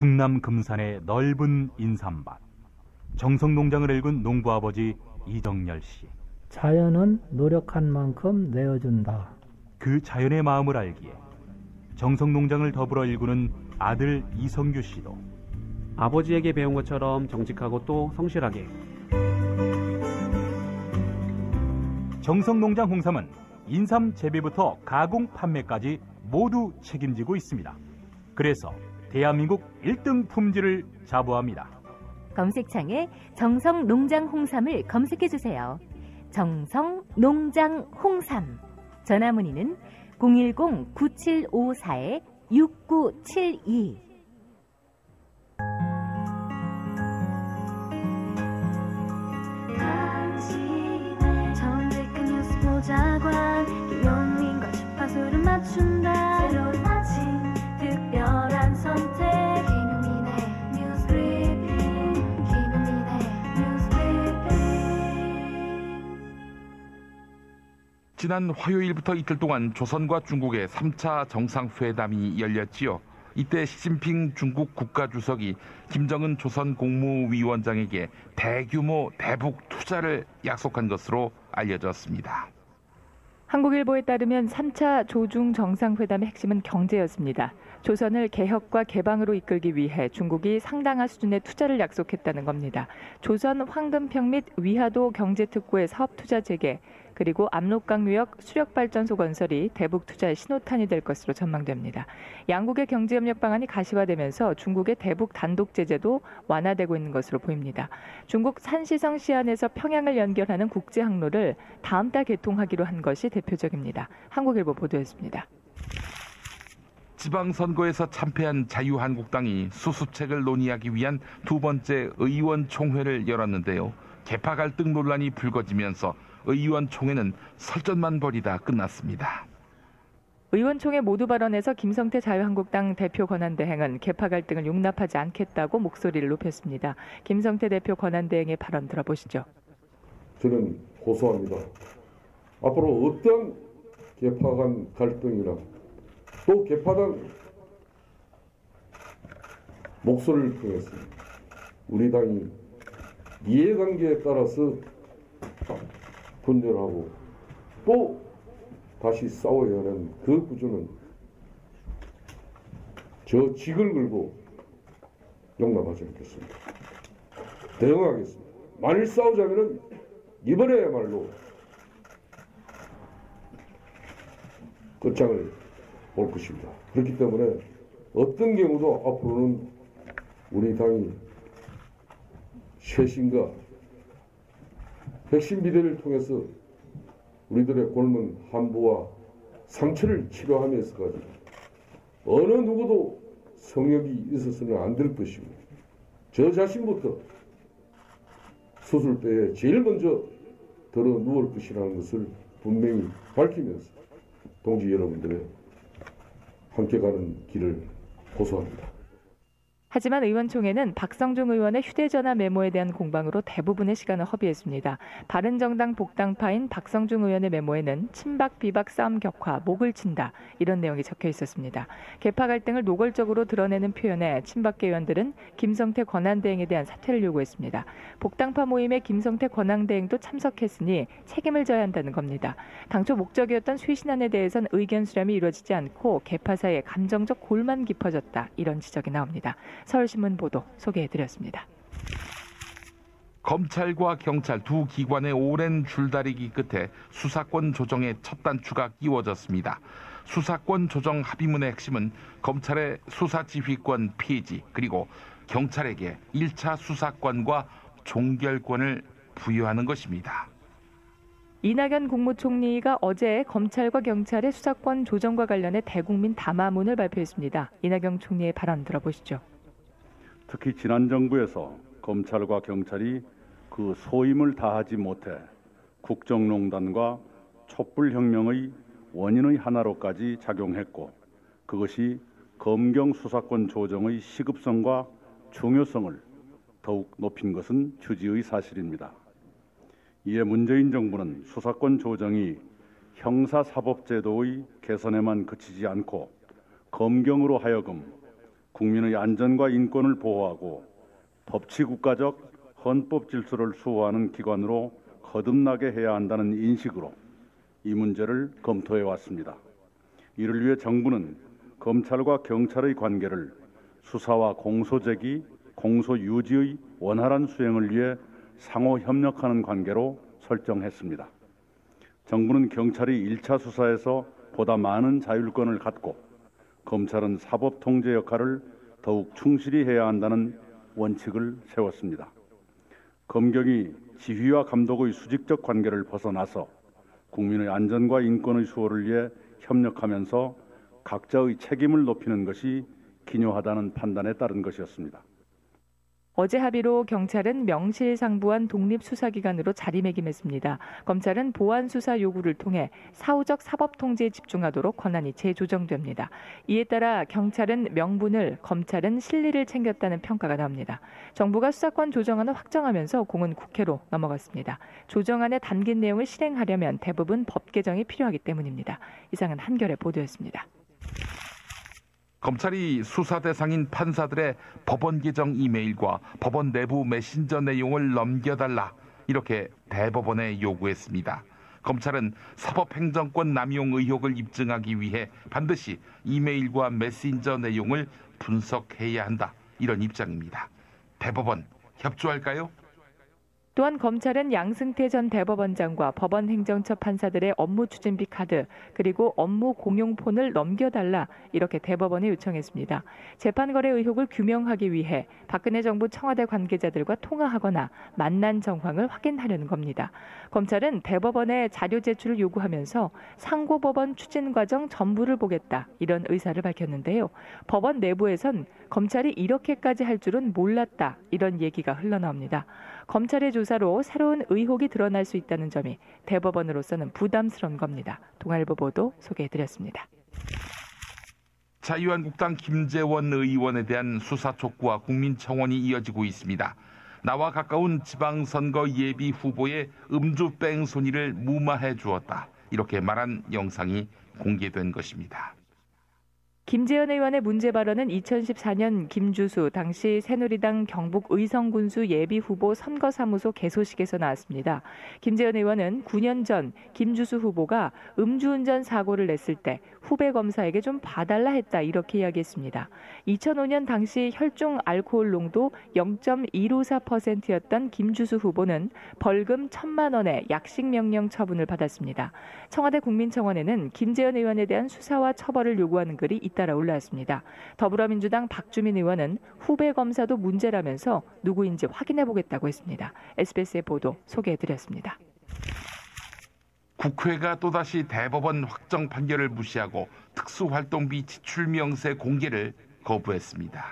충남 금산의 넓은 인삼밭, 정성농장을 일군 농부아버지 이정열 씨. 자연은 노력한 만큼 내어준다. 그 자연의 마음을 알기에 정성농장을 더불어 일구는 아들 이성규 씨도 아버지에게 배운 것처럼 정직하고 또 성실하게. 정성농장 홍삼은 인삼 재배부터 가공 판매까지 모두 책임지고 있습니다. 그래서 대한민국 1등 품질을 자부합니다. 검색창에 정성농장 홍삼을 검색해주세요. 정성농장 홍삼. 전화문의는 010-9754-6972. 정직한 뉴스 보자관 김용민과 주파수를 맞춘다. 새로운 아침 특별한 선택 김용민의 뉴스 브리핑. 김용민의 뉴스 브리핑. 지난 화요일부터 이틀 동안 조선과 중국의 3차 정상회담이 열렸지요. 이때 시진핑 중국 국가주석이 김정은 조선 국무위원장에게 대규모 대북 투자를 약속한 것으로 알려졌습니다. 한국일보에 따르면 3차 조중 정상회담의 핵심은 경제였습니다. 조선을 개혁과 개방으로 이끌기 위해 중국이 상당한 수준의 투자를 약속했다는 겁니다. 조선 황금평 및 위화도 경제특구의 사업투자 재개, 그리고 압록강유역 수력발전소 건설이 대북 투자의 신호탄이 될 것으로 전망됩니다. 양국의 경제협력 방안이 가시화되면서 중국의 대북 단독 제재도 완화되고 있는 것으로 보입니다. 중국 산시성 시안에서 평양을 연결하는 국제 항로를 다음 달 개통하기로 한 것이 대표적입니다. 한국일보 보도였습니다. 지방선거에서 참패한 자유한국당이 수습책을 논의하기 위한 두 번째 의원총회를 열었는데요. 계파 갈등 논란이 불거지면서 의원총회는 설전만 벌이다 끝났습니다. 의원총회 모두 발언에서 김성태 자유한국당 대표 권한대행은 계파 갈등을 용납하지 않겠다고 목소리를 높였습니다. 김성태 대표 권한대행의 발언 들어보시죠. 저는 고소합니다. 앞으로 어떤 계파 간 갈등이나 또 계파당 목소리를 통해서 우리 당이 이해관계에 따라서 분열하고 또 다시 싸워야 하는 그 구조는 저 직을 걸고 용납하지 않겠습니다. 대응하겠습니다. 만일 싸우자면은 이번에야말로 끝장을 볼 것입니다. 그렇기 때문에 어떤 경우도 앞으로는 우리 당이 쇄신과 핵심 비대를 통해서 우리들의 골문 한부와 상처를 치료하면서까지 어느 누구도 성역이 있어서는 안 될 것이고 저 자신부터 수술대에 제일 먼저 들어 누울 것이라는 것을 분명히 밝히면서 동지 여러분들의 함께 가는 길을 고소합니다. 하지만 의원총회는 박성중 의원의 휴대전화 메모에 대한 공방으로 대부분의 시간을 허비했습니다. 바른정당 복당파인 박성중 의원의 메모에는 친박 비박 싸움 격화, 목을 친다 이런 내용이 적혀 있었습니다. 계파 갈등을 노골적으로 드러내는 표현에 친박계 의원들은 김성태 권한대행에 대한 사퇴를 요구했습니다. 복당파 모임에 김성태 권한대행도 참석했으니 책임을 져야 한다는 겁니다. 당초 목적이었던 쇄신안에 대해선 의견 수렴이 이루어지지 않고 계파 사이에 감정적 골만 깊어졌다 이런 지적이 나옵니다. 서울신문 보도 소개해드렸습니다. 검찰과 경찰 두 기관의 오랜 줄다리기 끝에 수사권 조정의 첫 단추가 끼워졌습니다. 수사권 조정 합의문의 핵심은 검찰의 수사지휘권 폐지 그리고 경찰에게 1차 수사권과 종결권을 부여하는 것입니다. 이낙연 국무총리가 어제 검찰과 경찰의 수사권 조정과 관련해 대국민 담화문을 발표했습니다. 이낙연 총리의 발언 들어보시죠. 특히 지난 정부에서 검찰과 경찰이 그 소임을 다하지 못해 국정농단과 촛불혁명의 원인의 하나로까지 작용했고 그것이 검경 수사권 조정의 시급성과 중요성을 더욱 높인 것은 주지의 사실입니다. 이에 문재인 정부는 수사권 조정이 형사사법제도의 개선에만 그치지 않고 검경으로 하여금 국민의 안전과 인권을 보호하고 법치국가적 헌법 질서를 수호하는 기관으로 거듭나게 해야 한다는 인식으로 이 문제를 검토해 왔습니다. 이를 위해 정부는 검찰과 경찰의 관계를 수사와 공소제기, 공소유지의 원활한 수행을 위해 상호 협력하는 관계로 설정했습니다. 정부는 경찰이 1차 수사에서 보다 많은 자율권을 갖고 검찰은 사법 통제 역할을 더욱 충실히 해야 한다는 원칙을 세웠습니다. 검경이 지휘와 감독의 수직적 관계를 벗어나서 국민의 안전과 인권의 수호를 위해 협력하면서 각자의 책임을 높이는 것이 기묘하다는 판단에 따른 것이었습니다. 어제 합의로 경찰은 명실상부한 독립수사기관으로 자리매김했습니다. 검찰은 보안수사 요구를 통해 사후적 사법통제에 집중하도록 권한이 재조정됩니다. 이에 따라 경찰은 명분을, 검찰은 실리를 챙겼다는 평가가 나옵니다. 정부가 수사권 조정안을 확정하면서 공은 국회로 넘어갔습니다. 조정안의 담긴 내용을 실행하려면 대부분 법 개정이 필요하기 때문입니다. 이상은 한겨레 보도였습니다. 검찰이 수사 대상인 판사들의 법원 개정 이메일과 법원 내부 메신저 내용을 넘겨달라 이렇게 대법원에 요구했습니다. 검찰은 사법행정권 남용 의혹을 입증하기 위해 반드시 이메일과 메신저 내용을 분석해야 한다 이런 입장입니다. 대법원 협조할까요? 또한 검찰은 양승태 전 대법원장과 법원행정처 판사들의 업무 추진비 카드 그리고 업무 공용폰을 넘겨달라 이렇게 대법원에 요청했습니다. 재판 거래 의혹을 규명하기 위해 박근혜 정부 청와대 관계자들과 통화하거나 만난 정황을 확인하려는 겁니다. 검찰은 대법원에 자료 제출을 요구하면서 상고법원 추진 과정 전부를 보겠다 이런 의사를 밝혔는데요. 법원 내부에선 검찰이 이렇게까지 할 줄은 몰랐다 이런 얘기가 흘러나옵니다. 검찰의 조사로 새로운 의혹이 드러날 수 있다는 점이 대법원으로서는 부담스러운 겁니다. 동아일보 보도 소개해드렸습니다. 자유한국당 김재원 의원에 대한 수사 촉구와 국민청원이 이어지고 있습니다. 나와 가까운 지방선거 예비 후보의 음주 뺑소니를 무마해 주었다. 이렇게 말한 영상이 공개된 것입니다. 김재현 의원의 문제 발언은 2014년 김주수 당시 새누리당 경북 의성군수 예비후보 선거사무소 개소식에서 나왔습니다. 김재현 의원은 9년 전 김주수 후보가 음주운전 사고를 냈을 때 후배 검사에게 좀 봐달라 했다 이렇게 이야기했습니다. 2005년 당시 혈중 알코올 농도 0.154%였던 김주수 후보는 벌금 1,000만 원의 약식명령 처분을 받았습니다. 청와대 국민청원에는 김재현 의원에 대한 수사와 처벌을 요구하는 글이 잇따라 올라왔습니다. 더불어민주당 박주민 의원은 후배 검사도 문제라면서 누구인지 확인해보겠다고 했습니다. SBS의 보도 소개해드렸습니다. 국회가 또다시 대법원 확정 판결을 무시하고 특수활동비 지출 명세 공개를 거부했습니다.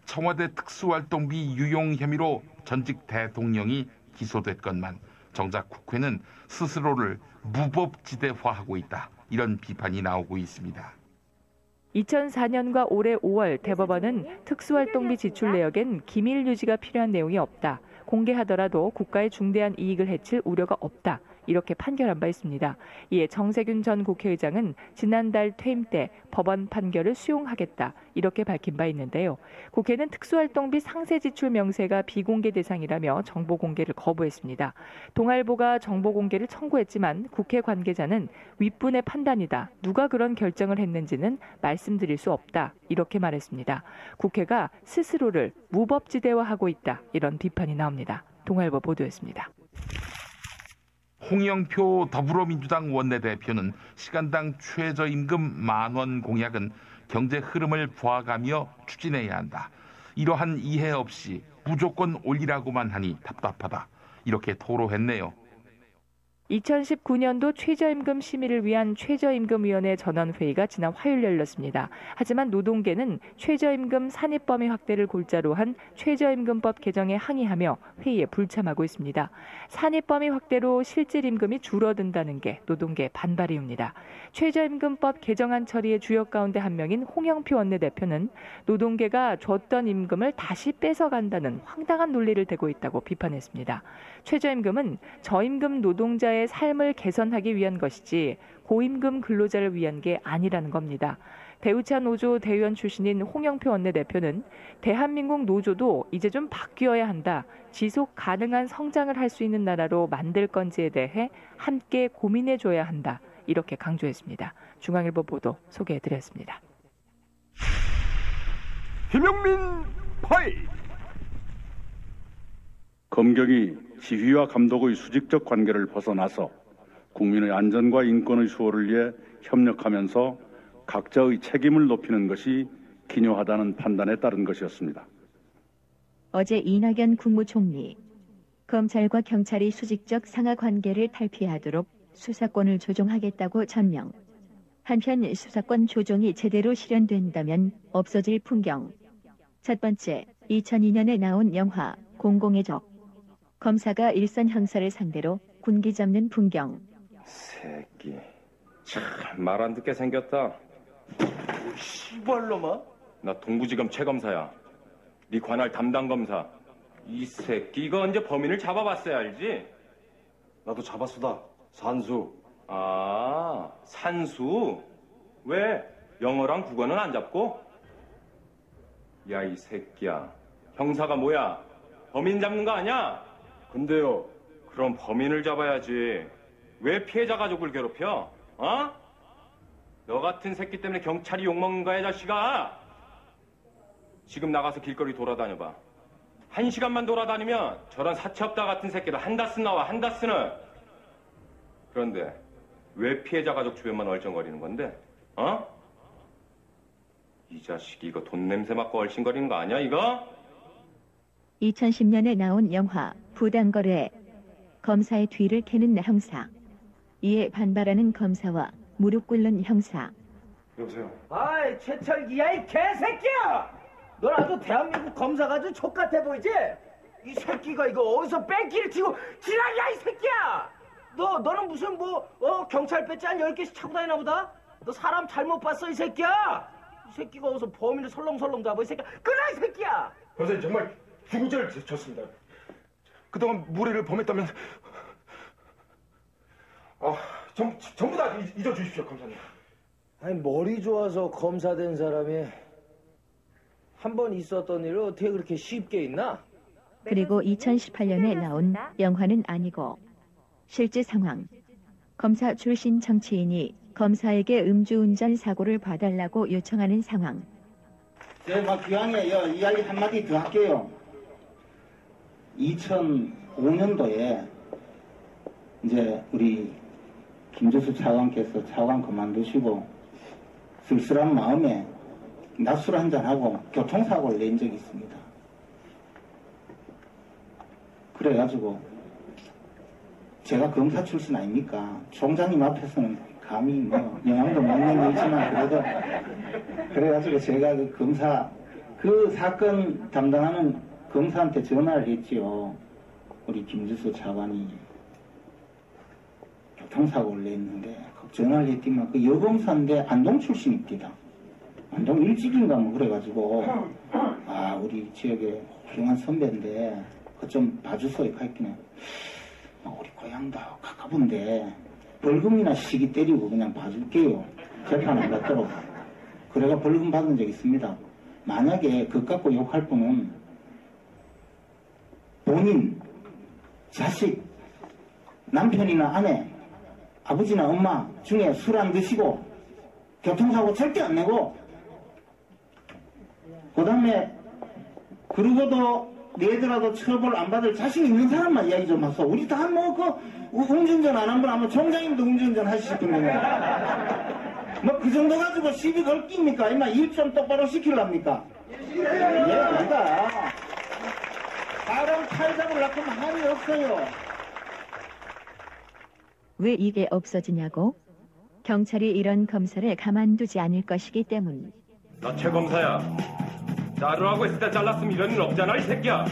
청와대 특수활동비 유용 혐의로 전직 대통령이 기소됐건만 정작 국회는 스스로를 무법지대화하고 있다. 이런 비판이 나오고 있습니다. 2004년과 올해 5월 대법원은 특수활동비 지출 내역엔 기밀 유지가 필요한 내용이 없다. 공개하더라도 국가의 중대한 이익을 해칠 우려가 없다. 이렇게 판결한 바 있습니다. 이에 정세균 전 국회의장은 지난달 퇴임 때 법원 판결을 수용하겠다. 이렇게 밝힌 바 있는데요. 국회는 특수활동비 상세 지출 명세가 비공개 대상이라며 정보 공개를 거부했습니다. 동아일보가 정보 공개를 청구했지만 국회 관계자는 윗분의 판단이다. 누가 그런 결정을 했는지는 말씀드릴 수 없다. 이렇게 말했습니다. 국회가 스스로를 무법지대화하고 있다. 이런 비판이 나옵니다. 동아일보 보도였습니다. 홍영표 더불어민주당 원내대표는 시간당 최저임금 10,000원 공약은 경제 흐름을 봐가며 추진해야 한다. 이러한 이해 없이 무조건 올리라고만 하니 답답하다. 이렇게 토로했네요. 2019년도 최저임금 심의를 위한 최저임금위원회 전원회의가 지난 화요일 열렸습니다. 하지만 노동계는 최저임금 산입범위 확대를 골자로 한 최저임금법 개정에 항의하며 회의에 불참하고 있습니다. 산입범위 확대로 실질임금이 줄어든다는 게 노동계 반발이옵니다. 최저임금법 개정안 처리의 주역 가운데 한 명인 홍영표 원내대표는 노동계가 줬던 임금을 다시 뺏어간다는 황당한 논리를 대고 있다고 비판했습니다. 최저임금은 저임금 노동자의 삶을 개선하기 위한 것이지 고임금 근로자를 위한 게 아니라는 겁니다. 배우차 노조 대의원 출신인 홍영표 원내대표는 대한민국 노조도 이제 좀 바뀌어야 한다. 지속 가능한 성장을 할 수 있는 나라로 만들 건지에 대해 함께 고민해줘야 한다. 이렇게 강조했습니다. 중앙일보 보도 소개해드렸습니다. 김용민 파일. 검경이 지휘와 감독의 수직적 관계를 벗어나서 국민의 안전과 인권의 수호를 위해 협력하면서 각자의 책임을 높이는 것이 기묘하다는 판단에 따른 것이었습니다. 어제 이낙연 국무총리, 검찰과 경찰이 수직적 상하 관계를 탈피하도록 수사권을 조정하겠다고 전명. 한편 수사권 조정이 제대로 실현된다면 없어질 풍경. 첫 번째, 2002년에 나온 영화 공공의 적. 검사가 일선 형사를 상대로 군기 잡는 풍경. 새끼, 참 말 안 듣게 생겼다. 씨발놈아? 나 동부지검 최검사야. 네 관할 담당 검사. 이 새끼 이거 언제 범인을 잡아봤어야 알지? 나도 잡았수다. 산수. 아, 산수? 왜? 영어랑 국어는 안 잡고? 야, 이 새끼야. 형사가 뭐야? 범인 잡는 거 아니야? 근데요. 그럼 범인을 잡아야지. 왜 피해자 가족을 괴롭혀? 어? 너 같은 새끼 때문에 경찰이 욕먹는 거야, 자식아. 지금 나가서 길거리 돌아다녀봐. 1시간만 돌아다니면 저런 사채업자 같은 새끼들 한다스 나와, 한다스는. 그런데 왜 피해자 가족 주변만 얼쩡거리는 건데? 어? 이 자식이 이거 돈 냄새 맡고 얼씬거리는 거 아니야, 이거? 2010년에 나온 영화 부당거래. 검사의 뒤를 캐는 형사. 이에 반발하는 검사와 무릎 꿇는 형사. 여보세요. 아이 최철기야 이 개새끼야! 넌 아주 대한민국 검사가 아주 족같아 보이지? 이 새끼가 이거 어디서 뺑기를 치고 지랄이야 이 새끼야! 너는 무슨 경찰 배지 한 10개씩 차고 다니나 보다? 너 사람 잘못 봤어 이 새끼야! 이 새끼가 어디서 범인을 설렁설렁 잡아 이 새끼야! 끊어 이 새끼야! 검사님 정말 죽을 죄를 졌습니다. 그동안 무례를 범했다면 전부 다 잊어주십시오, 검사님. 아니 머리 좋아서 검사 된 사람이 한 번 있었던 일을 어떻게 그렇게 쉽게 잊나? 그리고 2018년에 나온 영화는 아니고 실제 상황. 검사 출신 정치인이 검사에게 음주운전 사고를 봐달라고 요청하는 상황. 제가 기왕에 이야기 한마디 더 할게요. 2005년도에 이제 우리 김재수 차관께서 차관 그만두시고 쓸쓸한 마음에 낮술 한잔하고 교통사고를 낸 적이 있습니다. 그래가지고 제가 검사 출신 아닙니까? 총장님 앞에서는 감히 영향도 못 내밀지만 그래가지고 제가 그 검사 그 사건 담당하는 검사한테 전화를 했지요. 우리 김재수 차관이 교통사고를 냈는데 전화를 했더니만 그 여검사인데 안동 출신입니다. 안동 일찍인가 뭐 그래가지고 우리 지역에 훌륭한 선배인데 그 좀 봐주소요 했더니 우리 고향도 가까운데 벌금이나 시기 때리고 그냥 봐줄게요. 재판 안 받도록. 그래가 벌금 받은 적 있습니다. 만약에 그것 갖고 욕할 분은 본인, 자식, 남편이나 아내, 아버지나 엄마 중에 술 안 드시고 교통사고 절대 안 내고 그 다음에 그러고도 내더라도 처벌 안 받을 자신 있는 사람만 이야기 좀 하소. 우리 다 음주운전 안 한 분 아마 총장님도 음주운전 하실 건데 그 정도 가지고 시비 걸 깁니까? 이마 일 좀 똑바로 시키랍니까? 예, 아니다. 사람 칼 잡으려고 하면 한이 없어요. 왜 이게 없어지냐고? 경찰이 이런 검사를 가만두지 않을 것이기 때문. 나 최검사야. 자르라고 했을 때 잘랐으면 이런 일 없잖아, 이 새끼야.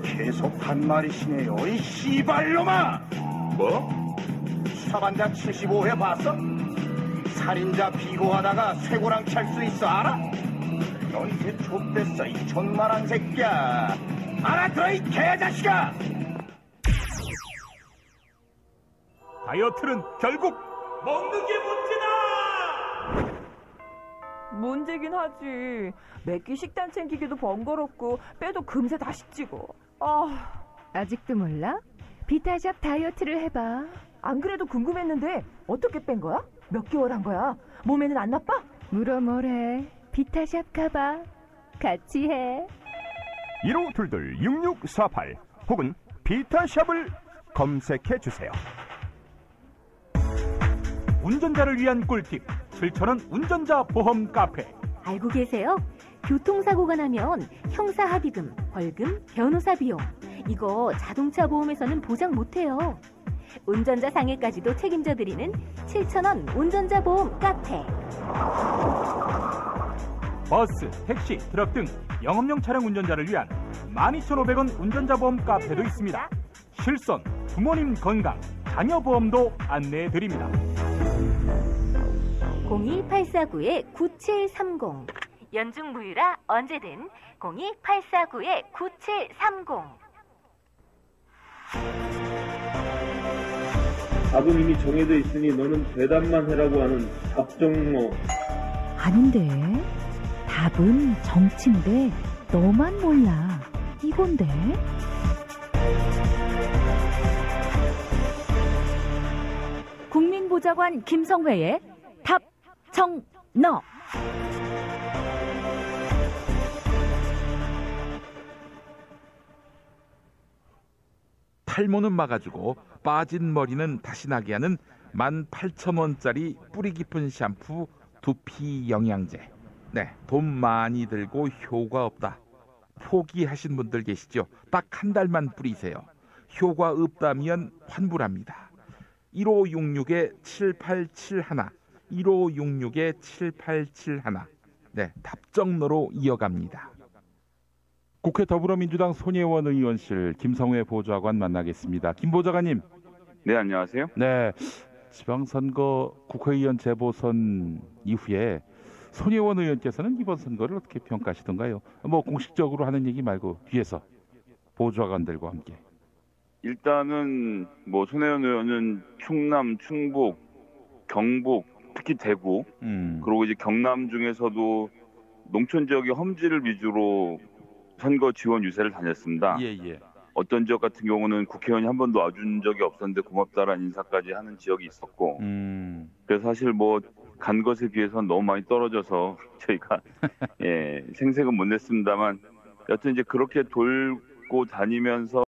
계속 반말이시네요, 이 씨발놈아! 뭐? 수사반장 75회 봤어? 살인자 비고하다가 쇠고랑 찰 수 있어, 알아? 넌 이제 좆됐어, 이 존만한 새끼야. 알아들어, 이 개자식아! 다이어트는 결국 먹는 게 문제다! 문제긴 하지. 매끼 식단 챙기기도 번거롭고 빼도 금세 다시 찌고. 아직도 몰라? 비타샵 다이어트를 해봐. 안 그래도 궁금했는데 어떻게 뺀 거야? 몇 개월 한 거야? 몸에는 안 나빠? 물어 뭐래. 비타샵 가봐. 같이 해. 1522-6648 혹은 비타샵을 검색해 주세요. 운전자를 위한 꿀팁 7,000원 운전자 보험 카페. 알고 계세요? 교통사고가 나면 형사합의금, 벌금, 변호사 비용 이거 자동차 보험에서는 보장 못해요. 운전자 상해까지도 책임져 드리는 7,000원 운전자 보험 카페. 버스, 택시, 트럭 등 영업용 차량 운전자를 위한 12,500원 운전자 보험 카페도 있습니다. 실손, 부모님 건강, 자녀 보험도 안내해 드립니다. 02849-9730 연중 무휴라 언제든 02849-9730. 답은 이미 정해져 있으니 너는 대답만 해라고 하는 답정너. 아닌데 답은 정치인데 너만 몰라. 이건데. 국민보좌관 김성회의 답정너. 탈모는 막아주고 빠진 머리는 다시 나게 하는 18,000원짜리 뿌리 깊은 샴푸 두피 영양제. 네, 돈 많이 들고 효과 없다. 포기하신 분들 계시죠? 딱 한 달만 뿌리세요. 효과 없다면 환불합니다. 1566-7871 1566-7871 네, 답정너로 이어갑니다. 국회 더불어민주당 손혜원 의원실 김성회 보좌관 만나겠습니다. 김 보좌관님. 네, 안녕하세요. 네, 지방선거 국회의원 재보선 이후에 손혜원 의원께서는 이번 선거를 어떻게 평가하시던가요? 뭐 공식적으로 하는 얘기 말고 뒤에서 보좌관들과 함께. 일단은 뭐 손혜원 의원은 충남, 충북, 경북, 특히 대구, 그리고 이제 경남 중에서도 농촌 지역의 험지를 위주로 선거 지원 유세를 다녔습니다. 예. 어떤 지역 같은 경우는 국회의원이 한 번도 와준 적이 없었는데 고맙다라는 인사까지 하는 지역이 있었고, 그래서 사실 뭐 간 것에 비해서는 너무 많이 떨어져서 저희가 생색은 못 냈습니다만, 여튼 이제 그렇게 돌고 다니면서